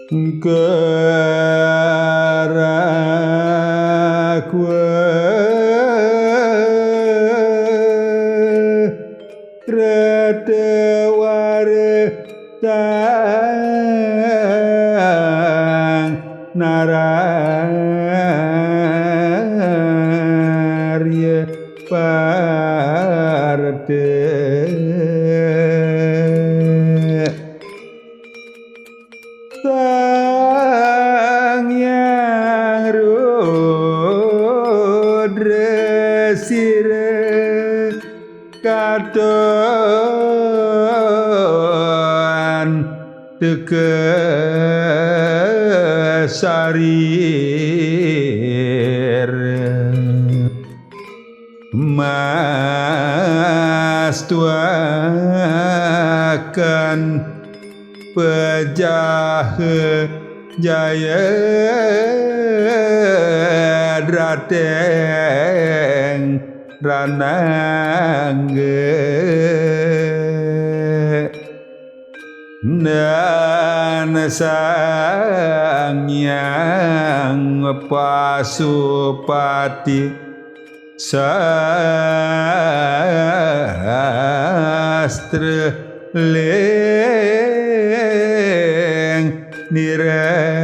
Redewara nararya parde Sang Hyang Rudra sire katon tegesarir mas tuakan pejah jaya drateng ranangge dan Sang Hyang Pasupati sastra leng nirastra